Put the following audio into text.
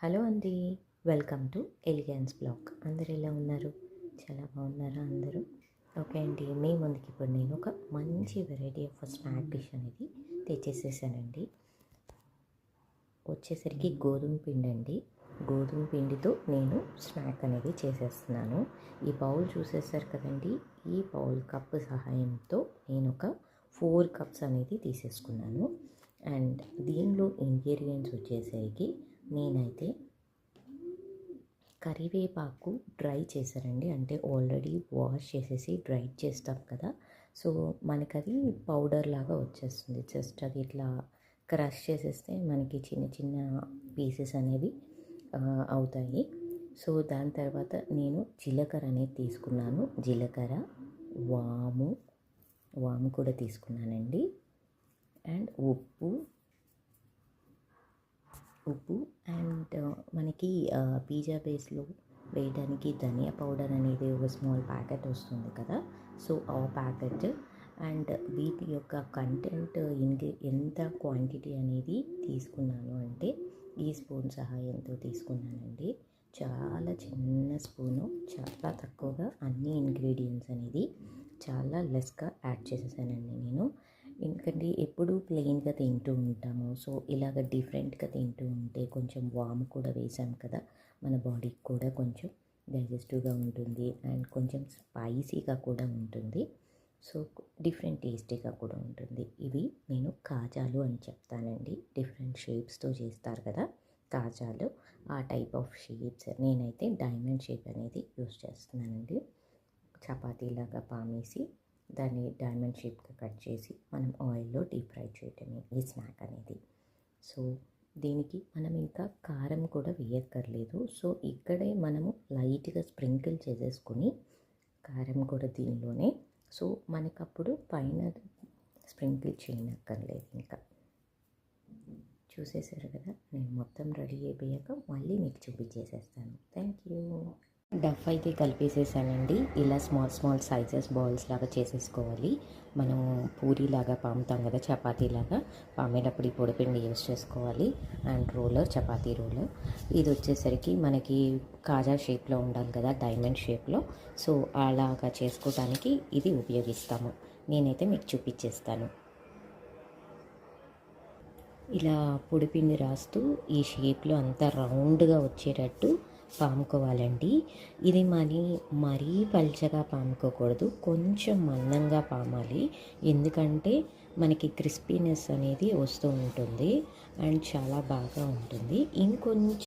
Hello అండి, welcome to elegance blog. అందరు ఎలా ఉన్నారు? చాలా బాగున్నారా అందరూ? ఓకే అండి, మీ ముందుకి ఇప్పుడు నేను ఒక మంచి వెరైటీ ఆఫ్ స్నాక్ డిష్ అనేది తెచ్చేసేసానండి. వచ్చేసరికి గోధుమ పిండి అండి. గోధుమ పిండితో నేను స్నాక్ అనేది చేసేస్తున్నాను. ఈ బౌల్ చూసేసారు కదండి, ఈ బౌల్ కప్ సహాయంతో నేను ఒక 4 కప్స్ అనేది తీసేసుకున్నాను. అండ్ దీనిలో ఇంగ్రీడియంట్స్ వచ్చేసరికి నేనైతే కరివేపాకు డ్రై చేశారండి. అంటే ఆల్రెడీ వాష్ చేసేసి డ్రై చేస్తాం కదా, సో మనకది పౌడర్ లాగా వచ్చేస్తుంది. జస్ట్ అది ఇట్లా క్రష్ చేసేస్తే మనకి చిన్న చిన్న పీసెస్ అనేవి అవుతాయి. సో దాని తర్వాత నేను జీలకర్ర అనేది తీసుకున్నాను. జీలకర్ర, వాము కూడా తీసుకున్నానండి. అండ్ ఉప్పు అండ్ మనకి పిజ్జా బేస్లో వేయడానికి ధనియా పౌడర్ అనేది ఒక స్మాల్ ప్యాకెట్ వస్తుంది కదా, సో ఆ ప్యాకెట్. అండ్ వీటి యొక్క కంటెంట్ ఎంత క్వాంటిటీ అనేది తీసుకున్నాను అంటే ఈ స్పూన్ సహాయంతో తీసుకున్నానండి. చాలా చిన్న స్పూను, చాలా తక్కువగా అన్ని ఇంగ్రీడియంట్స్ అనేది చాలా లెస్గా యాడ్ చేసేసానండి నేను. ఎందుకంటే ఎప్పుడు ప్లెయిన్గా తింటూ ఉంటాము, సో ఇలాగ డిఫరెంట్గా తింటూ ఉంటే కొంచెం వాము కూడా వేసాం కదా, మన బాడీకి కూడా కొంచెం డైజెస్టివ్గా ఉంటుంది అండ్ కొంచెం స్పైసీగా కూడా ఉంటుంది. సో డిఫరెంట్ టేస్టీగా కూడా ఉంటుంది. ఇవి నేను కాజాలు అని చెప్తానండి. డిఫరెంట్ షేప్స్తో చేస్తారు కదా కాజాలు, ఆ టైప్ ఆఫ్ షేప్స్. నేనైతే డైమండ్ షేప్ అనేది యూస్ చేస్తున్నానండి. చపాతీలాగా పామేసి దాన్ని డైమండ్ షేప్గా కట్ చేసి మనం ఆయిల్లో డీప్ ఫ్రై చేయటమే ఈ స్నాక్ అనేది. సో దీనికి మనం ఇంకా కారం కూడా వేయక్కర్లేదు. సో ఇక్కడే మనము లైట్గా స్ప్రింకిల్ చేసేసుకొని కారం కూడా దీనిలోనే, సో మనకప్పుడు పైన స్ప్రింకిల్ చేయనక్కర్లేదు. ఇంకా చూసేసారు కదా, నేను మొత్తం రెడీ అయిపోయాక మళ్ళీ మీకు చూపించేసేస్తాను. Thank you. డఫ్ అయితే కలిపేసేసానండి. ఇలా స్మాల్ సైజెస్ బాల్స్ లాగా చేసేసుకోవాలి. మనం పూరీలాగా పాముతాం కదా, చపాతీలాగా పామేటప్పుడు ఈ పొడిపిండి యూస్ చేసుకోవాలి. అండ్ రోలర్, చపాతీ రోలర్, ఇది వచ్చేసరికి మనకి కాజా షేప్లో ఉండాలి కదా, డైమండ్ షేప్లో. సో అలాగా చేసుకోవడానికి ఇది ఉపయోగిస్తాము. నేనైతే మీకు చూపించేస్తాను. ఇలా పొడిపిండి రాస్తూ ఈ షేప్లో అంతా రౌండ్గా వచ్చేటట్టు పాముకోవాలండి. ఇది మరీ పల్చగా పాముకోకూడదు, కొంచెం మందంగా పామాలి. ఎందుకంటే మనకి క్రిస్పీనెస్ అనేది వస్తూ ఉంటుంది అండ్ చాలా బాగా ఉంటుంది. ఇంకొంచెం